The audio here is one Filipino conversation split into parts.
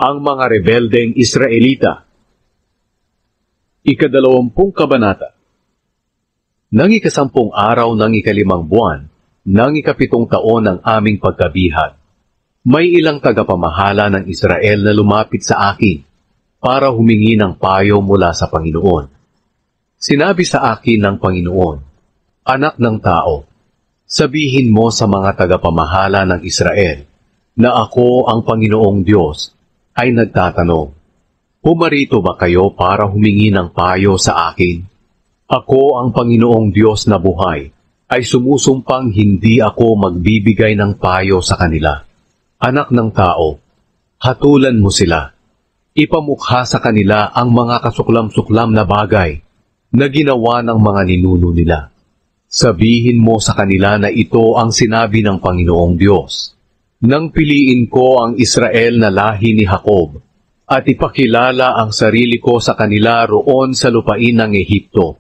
Ang mga rebeldeng Israelita. Ika-20 kabanata. Nang ika-10 araw ng ika-5 buwan, ng ika-7 taon ng aming pagkabihat, may ilang tagapamahala ng Israel na lumapit sa akin para humingi ng payo mula sa Panginoon. Sinabi sa akin ng Panginoon, "Anak ng tao, sabihin mo sa mga tagapamahala ng Israel na ako ang Panginoong Diyos ay nagtatanong, pumarito ba kayo para humingi ng payo sa akin? Ako ang Panginoong Diyos na buhay, ay sumusumpang hindi ako magbibigay ng payo sa kanila. Anak ng tao, hatulan mo sila. Ipamukha sa kanila ang mga kasuklam-suklam na bagay na ginawa ng mga ninuno nila. Sabihin mo sa kanila na ito ang sinabi ng Panginoong Diyos. Nang piliin ko ang Israel na lahi ni Jacob, at ipakilala ang sarili ko sa kanila roon sa lupain ng Ehipto,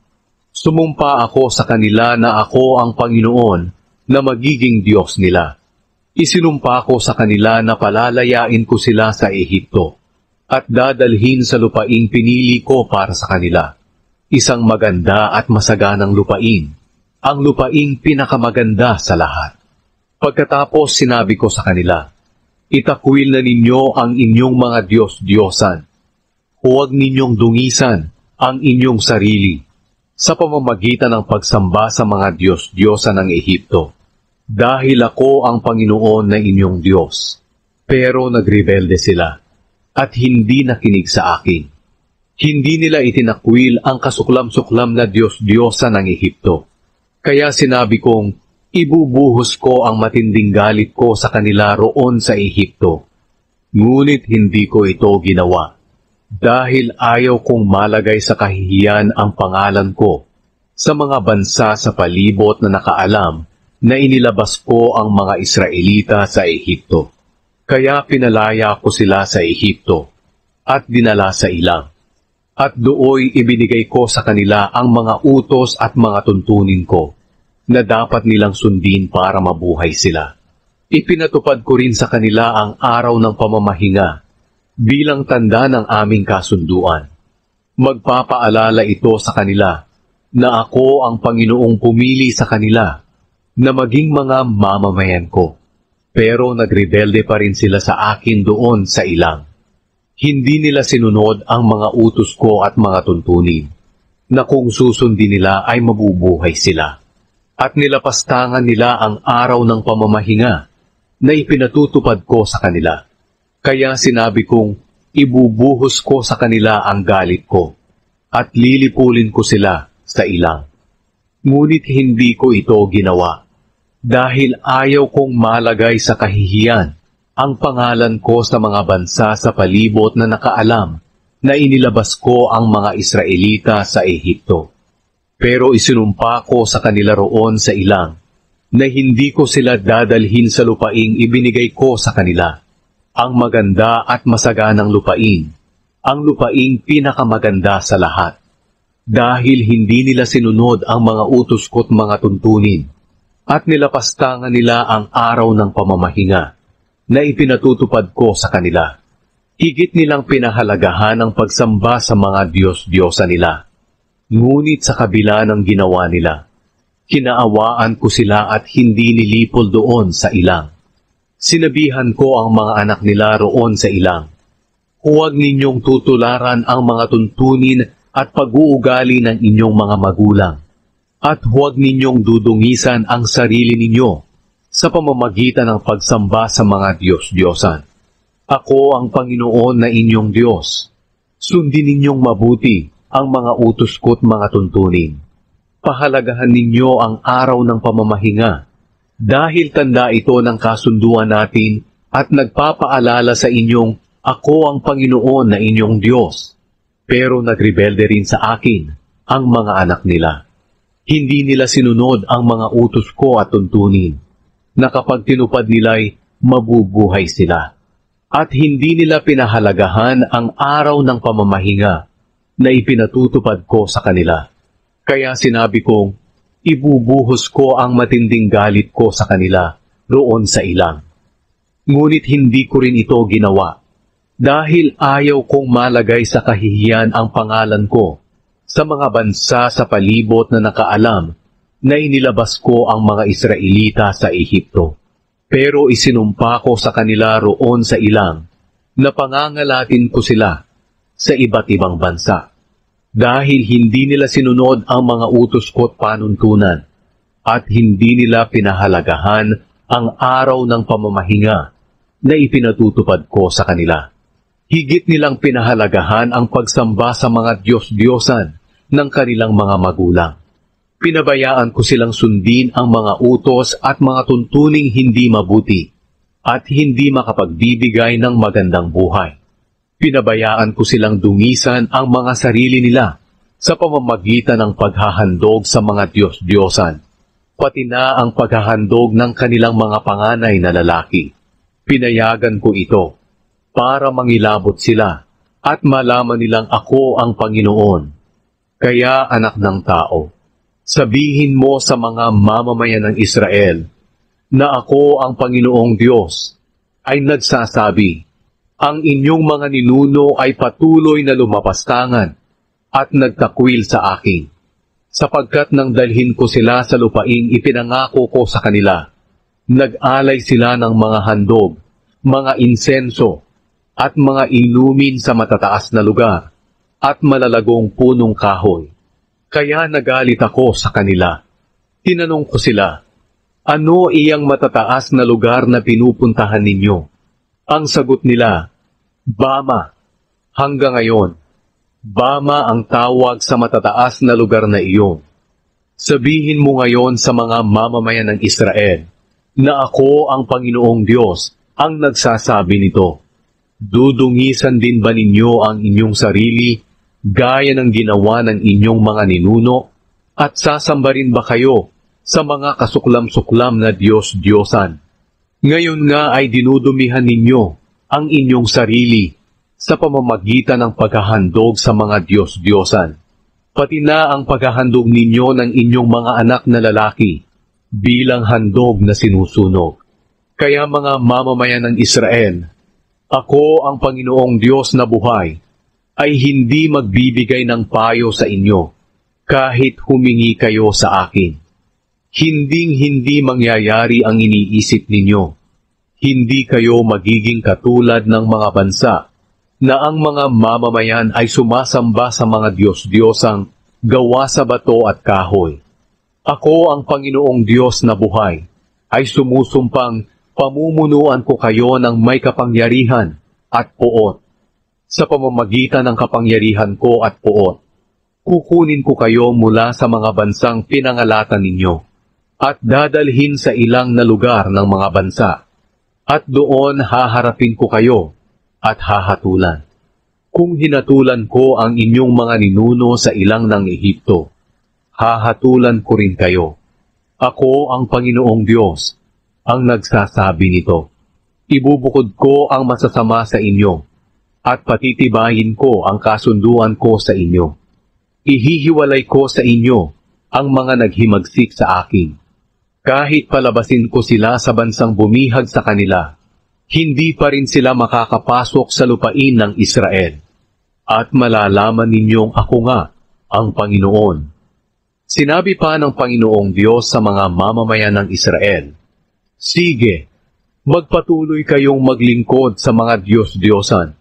sumumpa ako sa kanila na ako ang Panginoon na magiging Diyos nila. Isinumpa ko sa kanila na palalayain ko sila sa Ehipto, at dadalhin sa lupaing pinili ko para sa kanila. Isang maganda at masaganang lupain, ang lupaing pinakamaganda sa lahat. Pagkatapos sinabi ko sa kanila, itakwil na ninyo ang inyong mga Diyos-Diyosan. Huwag ninyong dungisan ang inyong sarili sa pamamagitan ng pagsamba sa mga Diyos-Diyosan ng Ehipto, dahil ako ang Panginoon na inyong Diyos. Pero nagrebelde sila at hindi nakinig sa akin. Hindi nila itinakwil ang kasuklam-suklam na Diyos-Diyosan ng Ehipto. Kaya sinabi kong, ibubuhos ko ang matinding galit ko sa kanila roon sa Ehipto. Ngunit hindi ko ito ginawa, dahil ayaw kong malagay sa kahihiyan ang pangalan ko sa mga bansa sa palibot na nakaalam na inilabas ko ang mga Israelita sa Ehipto. Kaya pinalaya ko sila sa Ehipto at dinala sa ilang. At dooy ibinigay ko sa kanila ang mga utos at mga tuntunin ko na dapat nilang sundin para mabuhay sila. Ipinatupad ko rin sa kanila ang araw ng pamamahinga bilang tanda ng aming kasunduan. Magpapaalala ito sa kanila na ako ang Panginoong pumili sa kanila na maging mga mamamayan ko. Pero nagrebelde pa rin sila sa akin doon sa ilang. Hindi nila sinunod ang mga utos ko at mga tuntunin, na kung susundin nila ay mabubuhay sila. At nilapastangan nila ang araw ng pamamahinga na ipinatutupad ko sa kanila. Kaya sinabi kong, ibubuhos ko sa kanila ang galit ko, at lilipulin ko sila sa ilang. Ngunit hindi ko ito ginawa, dahil ayaw kong malagay sa kahihiyan ang pangalan ko sa mga bansa sa palibot na nakaalam na inilabas ko ang mga Israelita sa Ehipto. Pero isinumpa ko sa kanila roon sa ilang, na hindi ko sila dadalhin sa lupaing ibinigay ko sa kanila, ang maganda at masaganang lupain, ang lupaing pinakamaganda sa lahat. Dahil hindi nila sinunod ang mga utos ko't mga tuntunin, at nilapastangan nila ang araw ng pamamahinga, na ipinatutupad ko sa kanila. Higit nilang pinahalagahan ang pagsamba sa mga Diyos-Diyosa nila. Ngunit sa kabila ng ginawa nila, kinaawaan ko sila at hindi nilipol doon sa ilang. Sinabihan ko ang mga anak nila roon sa ilang, huwag ninyong tutularan ang mga tuntunin at pag-uugali ng inyong mga magulang, at huwag ninyong dudungisan ang sarili ninyo sa pamamagitan ng pagsamba sa mga Diyos-Diyosan. Ako ang Panginoon na inyong Diyos. Sundin ninyong mabuti ang mga utos ko't mga tuntunin. Pahalagahan ninyo ang araw ng pamamahinga, dahil tanda ito ng kasunduan natin at nagpapaalala sa inyong ako ang Panginoon na inyong Diyos. Pero nagrebelde rin sa akin ang mga anak nila. Hindi nila sinunod ang mga utos ko at tuntunin, na kapag tinupad nila'y mabubuhay sila. At hindi nila pinahalagahan ang araw ng pamamahinga na ipinatutupad ko sa kanila. Kaya sinabi kong, ibubuhos ko ang matinding galit ko sa kanila roon sa ilang. Ngunit hindi ko rin ito ginawa, dahil ayaw kong malagay sa kahihiyan ang pangalan ko sa mga bansa sa palibot na nakaalam na inilabas ko ang mga Israelita sa Ehipto. Pero isinumpa ko sa kanila roon sa ilang na pangangalatin ko sila sa iba't ibang bansa. Dahil hindi nila sinunod ang mga utos ko't panuntunan at hindi nila pinahalagahan ang araw ng pamamahinga na ipinatutupad ko sa kanila. Higit nilang pinahalagahan ang pagsamba sa mga Diyos-Diyosan ng kanilang mga magulang. Pinabayaan ko silang sundin ang mga utos at mga tuntuning hindi mabuti at hindi makapagbibigay ng magandang buhay. Pinabayaan ko silang dungisan ang mga sarili nila sa pamamagitan ng paghahandog sa mga Diyos-Diyosan, pati na ang paghahandog ng kanilang mga panganay na lalaki. Pinayagan ko ito para mangilabot sila at malaman nilang ako ang Panginoon. Kaya anak ng tao, sabihin mo sa mga mamamayan ng Israel na ako ang Panginoong Diyos ay nagsasabi, ang inyong mga ninuno ay patuloy na lumapastangan at nagtakwil sa akin, sapagkat nang dalhin ko sila sa lupaing ipinangako ko sa kanila, nag-alay sila ng mga handog, mga insenso, at mga inumin sa matataas na lugar, at malalagong punong kahoy. Kaya nagalit ako sa kanila. Tinanong ko sila, ano iyang matataas na lugar na pinupuntahan ninyo? Ang sagot nila, Bama. Hanggang ngayon, Bama ang tawag sa matataas na lugar na iyon. Sabihin mo ngayon sa mga mamamayan ng Israel na ako ang Panginoong Diyos ang nagsasabi nito. Dudungisan din ba ninyo ang inyong sarili gaya ng ginawa ng inyong mga ninuno at sasamba rin ba kayo sa mga kasuklam-suklam na Diyos-Diyosan? Ngayon nga ay dinudumihan ninyo ang inyong sarili sa pamamagitan ng paghahandog sa mga Diyos-Diyosan, pati na ang paghahandog ninyo ng inyong mga anak na lalaki bilang handog na sinusunog. Kaya mga mamamayan ng Israel, ako ang Panginoong Diyos na buhay, ay hindi magbibigay ng payo sa inyo kahit humingi kayo sa akin. Hinding-hindi mangyayari ang iniisip ninyo. Hindi kayo magiging katulad ng mga bansa na ang mga mamamayan ay sumasamba sa mga Diyos-Diyosang gawa sa bato at kahoy. Ako ang Panginoong Diyos na buhay, ay sumusumpang pamumunuan ko kayo ng may kapangyarihan at puot. Sa pamamagitan ng kapangyarihan ko at puot, kukunin ko kayo mula sa mga bansang pinangalatan ninyo at dadalhin sa ilang na lugar ng mga bansa. At doon haharapin ko kayo at hahatulan. Kung hinatulan ko ang inyong mga ninuno sa ilang ng Ehipto, hahatulan ko rin kayo. Ako ang Panginoong Diyos, ang nagsasabi nito. Ibubukod ko ang masasama sa inyo, at patitibayin ko ang kasunduan ko sa inyo. Ihihiwalay ko sa inyo ang mga naghimagsik sa akin. Kahit palabasin ko sila sa bansang bumihag sa kanila, hindi pa rin sila makakapasok sa lupain ng Israel. At malalaman ninyong ako nga ang Panginoon. Sinabi pa ng Panginoong Diyos sa mga mamamayan ng Israel, sige, magpatuloy kayong maglingkod sa mga Diyos-Diyosan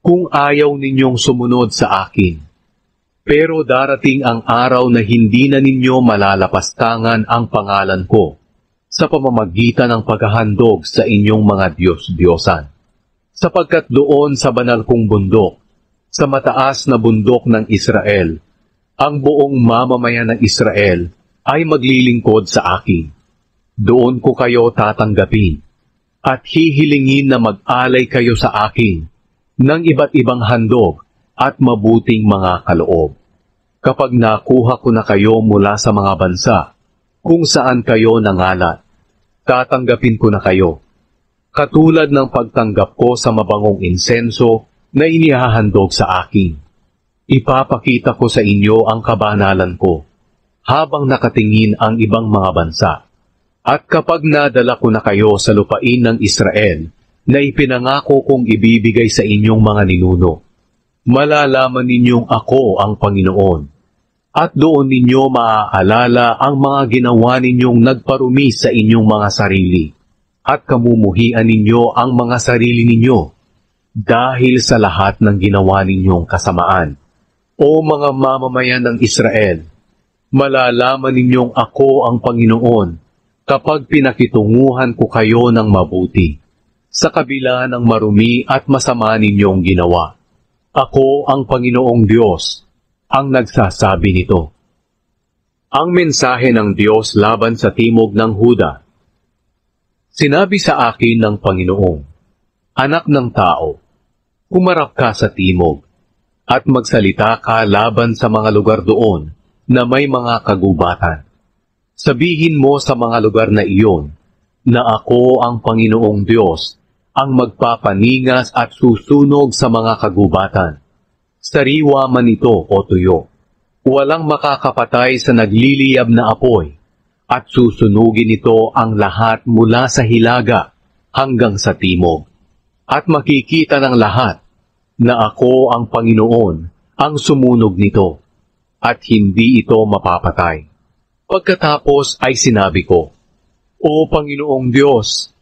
kung ayaw ninyong sumunod sa akin. Pero darating ang araw na hindi na ninyo malalapastangan ang pangalan ko sa pamamagitan ng paghahandog sa inyong mga Diyos-Diyosan. Sapagkat doon sa banal kong bundok, sa mataas na bundok ng Israel, ang buong mamamayan ng Israel ay maglilingkod sa akin. Doon ko kayo tatanggapin at hihilingin na mag-alay kayo sa akin ng iba't ibang handog at mabuting mga kaloob. Kapag nakuha ko na kayo mula sa mga bansa, kung saan kayo nangalat, tatanggapin ko na kayo. Katulad ng pagtanggap ko sa mabangong insenso na inihahandog sa akin. Ipapakita ko sa inyo ang kabanalan ko, habang nakatingin ang ibang mga bansa. At kapag nadala ko na kayo sa lupain ng Israel, na ipinangako kong ibibigay sa inyong mga ninuno. Malalaman ninyong ako ang Panginoon, at doon ninyo maaalala ang mga ginawa ninyong nagparumi sa inyong mga sarili, at kamumuhian ninyo ang mga sarili ninyo, dahil sa lahat ng ginawa ninyong kasamaan. O mga mamamayan ng Israel, malalaman ninyong ako ang Panginoon kapag pinakitunguhan ko kayo ng mabuti, sa kabila ng marumi at masama ninyong ginawa. Ako ang Panginoong Diyos, ang nagsasabi nito. Ang mensahe ng Diyos laban sa timog ng Huda. Sinabi sa akin ng Panginoong, Anak ng tao, humarap ka sa timog, at magsalita ka laban sa mga lugar doon na may mga kagubatan. Sabihin mo sa mga lugar na iyon na ako ang Panginoong Diyos ang magpapaningas at susunog sa mga kagubatan. Sariwa man ito o tuyo, walang makakapatay sa nagliliyab na apoy, at susunugin ito ang lahat mula sa hilaga hanggang sa timog. At makikita ng lahat na ako ang Panginoon ang sumunog nito, at hindi ito mapapatay. Pagkatapos ay sinabi ko, O Panginoong Diyos,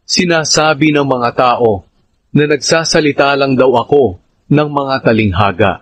sinasabi ng mga tao na nagsasalita lang daw ako ng mga talinghaga,